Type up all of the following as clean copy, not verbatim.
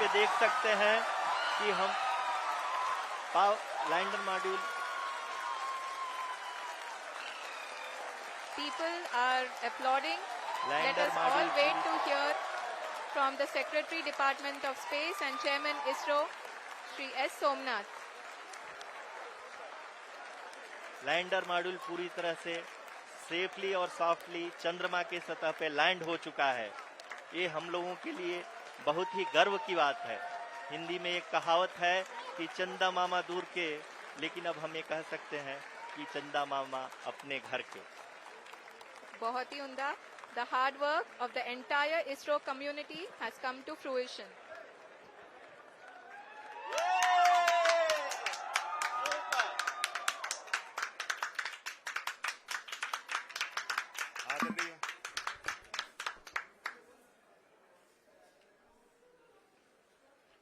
पे देख सकते हैं कि हम lander module People are applauding. Let lander us all module wait to hear from the Secretary Department of Space and Chairman ISRO, Shri S. Somnath. Lander module पूरी तरह से सेफली और सॉफ्टली चंद्रमा के सतह पे लैंड हो चुका है। ये हम लोगों के लिए बहुत ही गर्व की बात है। हिंदी में एक कहावत है कि चंदा मामा दूर के, लेकिन अब हम ये कह सकते हैं कि चंदा मामा अपने घर के। बहुत ही उम्दा. The hard work of the entire ISRO community has come to fruition.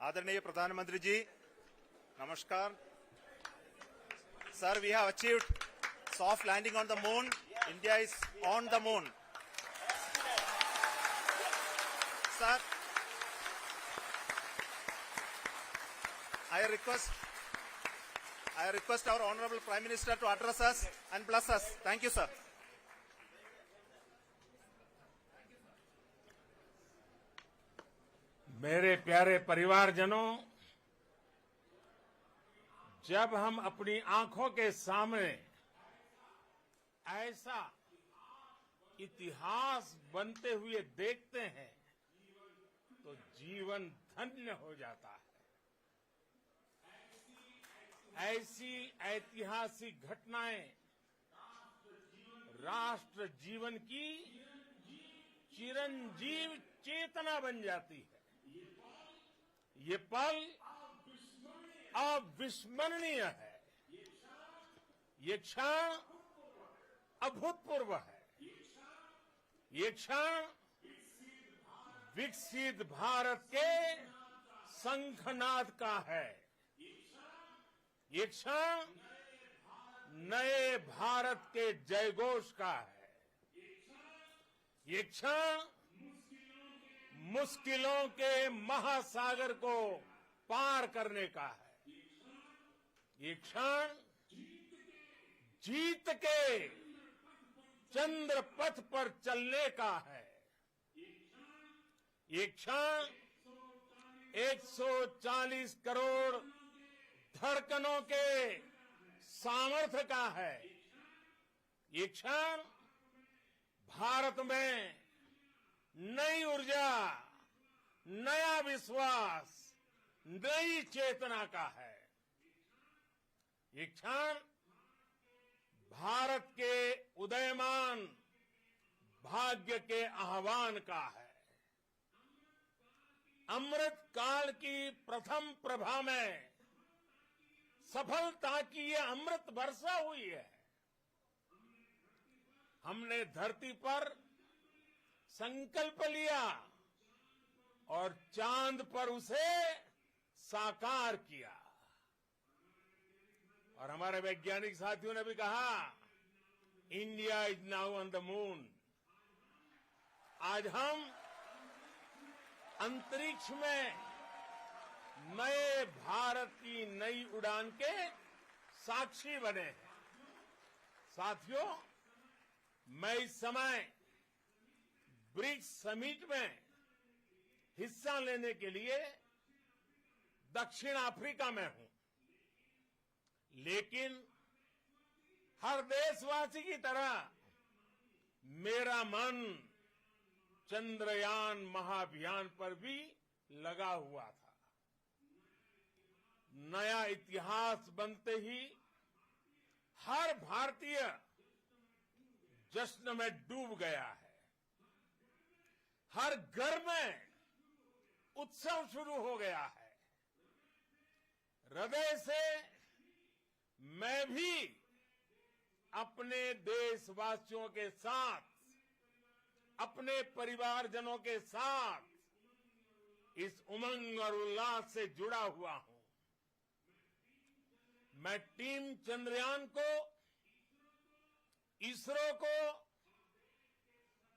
आदरणीय प्रधानमंत्री जी, नमस्कार. Sir, we have achieved soft landing on the moon. India is on the moon. Sir, I request our Honorable Prime Minister to address us and bless us. Thank you, sir. मेरे प्यारे परिवारजनों, जब हम अपनी आंखों के सामने ऐसा इतिहास बनते हुए देखते हैं तो जीवन धन्य हो जाता है। ऐसी ऐतिहासिक घटनाएं राष्ट्र जीवन की चिरंजीव चेतना बन जाती है। ये पल अविस्मरणीय है। ये क्षण अभूतपूर्व है। ये क्षण विकसित भारत के शंखनाद का है। ये क्षण नए भारत के जयघोष का है। ये क्षण मुश्किलों के महासागर को पार करने का है। ये क्षण जीत के चंद्र पथ पर चलने का है। ये क्षण 140 करोड़ धड़कनों के सामर्थ्य का है। ये क्षण भारत में नई ऊर्जा, नया विश्वास, नई चेतना का है। ये क्षण भारत के उदयमान भाग्य के आह्वान का है। अमृत काल की प्रथम प्रभा में सफलता की ये अमृत वर्षा हुई है। हमने धरती पर संकल्प लिया और चांद पर उसे साकार किया। और हमारे वैज्ञानिक साथियों ने भी कहा, India is now on the moon. आज हम अंतरिक्ष में नए भारत की नई उड़ान के साक्षी बने हैं। साथियों, मैं इस समय ब्रिक्स समिट में हिस्सा लेने के लिए दक्षिण अफ्रीका में हूं, लेकिन हर देशवासी की तरह मेरा मन चंद्रयान महाअभियान पर भी लगा हुआ था। नया इतिहास बनते ही हर भारतीय जश्न में डूब गया है। हर घर में उत्सव शुरू हो गया है। हृदय से मैं भी अपने देशवासियों के साथ, अपने परिवारजनों के साथ इस उमंग और उल्लास से जुड़ा हुआ हूं। मैं टीम चंद्रयान को, इसरो को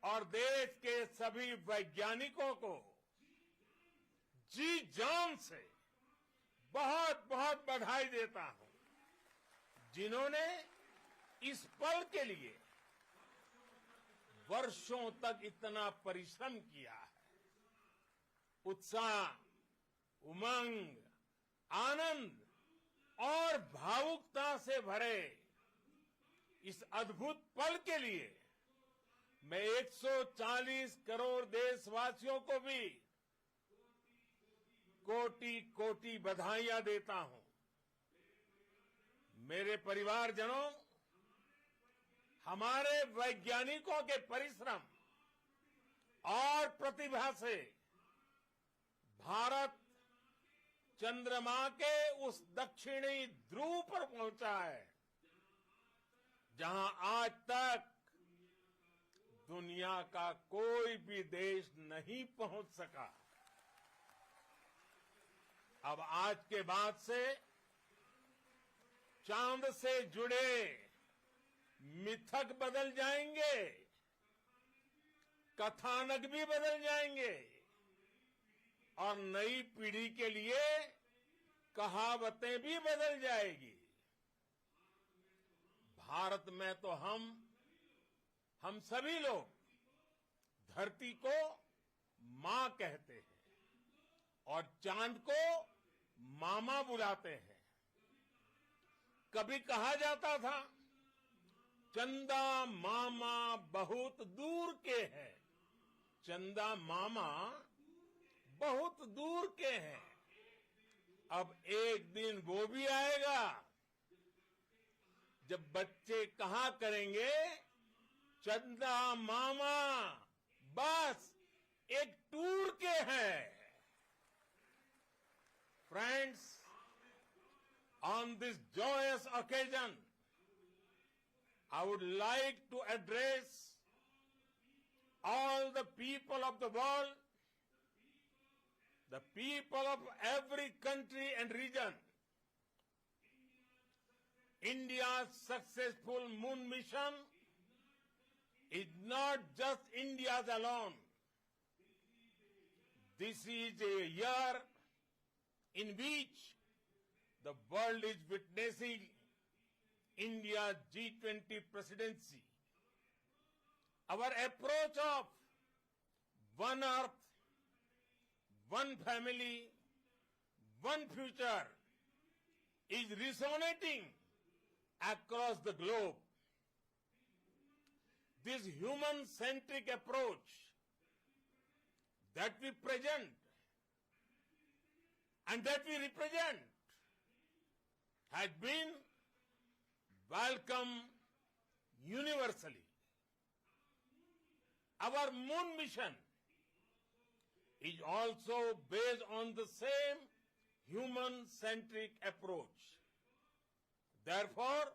और देश के सभी वैज्ञानिकों को जी जान से बहुत बहुत बधाई देता हूं, जिन्होंने इस पल के लिए वर्षों तक इतना परिश्रम किया है। उत्साह, उमंग, आनंद और भावुकता से भरे इस अद्भुत पल के लिए मैं 140 करोड़ देशवासियों को भी कोटि कोटि बधाइयां देता हूं। मेरे परिवारजनों, हमारे वैज्ञानिकों के परिश्रम और प्रतिभा से भारत चंद्रमा के उस दक्षिणी ध्रुव पर पहुंचा है, जहां आज तक दुनिया का कोई भी देश नहीं पहुंच सका। अब आज के बाद से चांद से जुड़े मिथक बदल जाएंगे, कथानक भी बदल जाएंगे और नई पीढ़ी के लिए कहावतें भी बदल जाएगी। भारत में तो हम सभी लोग धरती को मां कहते हैं और चांद को मामा बुलाते हैं। कभी कहा जाता था, चंदा मामा बहुत दूर के हैं। चंदा मामा बहुत दूर के हैं। अब एक दिन वो भी आएगा जब बच्चे कहा करेंगे, चंदा मामा बस एक टूर के हैं। Friends, on this joyous occasion, I would like to address all the people of the world, the people of every country and region. India's successful moon mission is not just India's alone. This is a year in which the world is witnessing India's G20 presidency. Our approach of one earth, one family, one future is resonating across the globe. This human-centric approach that we present and that we represent has been welcomed universally. Our moon mission is also based on the same human-centric approach. Therefore,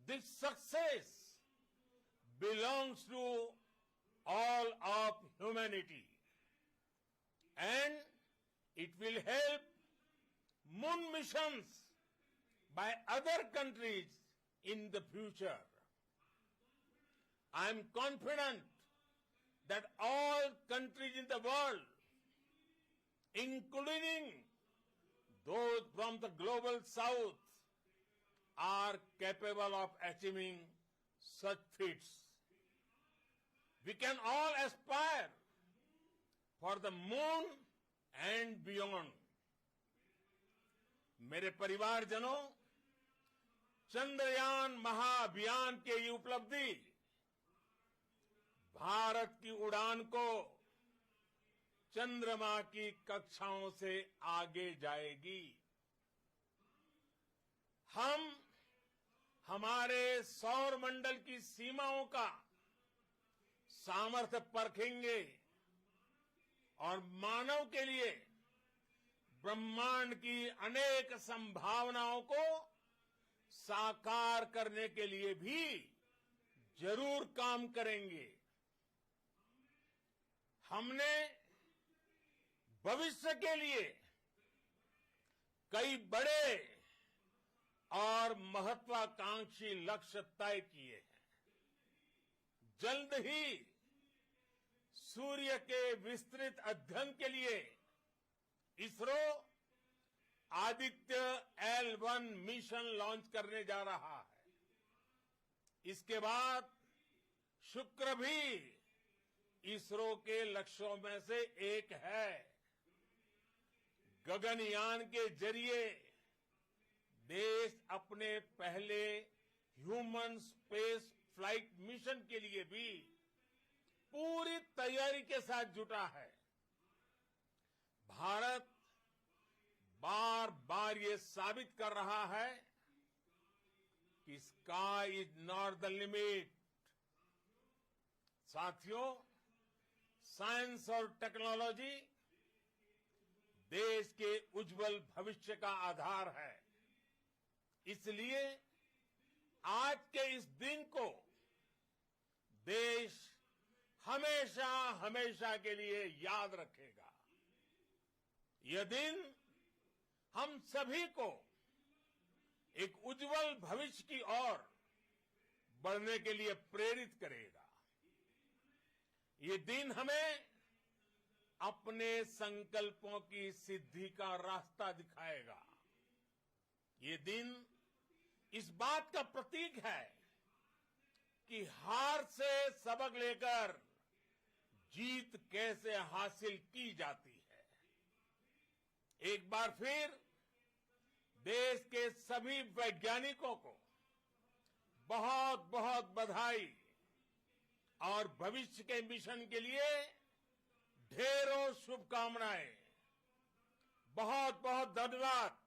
this success belongs to all of humanity, and it will help moon missions by other countries in the future. I am confident that all countries in the world, including those from the global south, are capable of achieving such feats. We can all aspire for the moon and beyond. मेरे परिवारजनों, चंद्रयान महाअभियान की ये उपलब्धि भारत की उड़ान को चंद्रमा की कक्षाओं से आगे जाएगी। हम हमारे सौर मंडल की सीमाओं का सामर्थ्य परखेंगे और मानव के लिए ब्रह्मांड की अनेक संभावनाओं को साकार करने के लिए भी जरूर काम करेंगे। हमने भविष्य के लिए कई बड़े और महत्वाकांक्षी लक्ष्य तय किए हैं। जल्द ही सूर्य के विस्तृत अध्ययन के लिए ISRO Aditya L1 mission launch करने जा रहा है। इसके बाद शुक्र भी इसरो के लक्ष्यों में से एक है। गगनयान के जरिए देश अपने पहले ह्यूमन स्पेस फ्लाइट मिशन के लिए भी पूरी तैयारी के साथ जुटा है। भारत बार बार ये साबित कर रहा है कि sky is not the limit. साथियों, साइंस और टेक्नोलॉजी देश के उज्जवल भविष्य का आधार है। इसलिए आज के इस दिन को देश हमेशा हमेशा के लिए याद रखेगा। यह दिन हम सभी को एक उज्जवल भविष्य की ओर बढ़ने के लिए प्रेरित करेगा। ये दिन हमें अपने संकल्पों की सिद्धि का रास्ता दिखाएगा। ये दिन इस बात का प्रतीक है कि हार से सबक लेकर जीत कैसे हासिल की जाती है। एक बार फिर देश के सभी वैज्ञानिकों को बहुत बहुत बधाई और भविष्य के मिशन के लिए ढेरों शुभकामनाएं। बहुत बहुत धन्यवाद।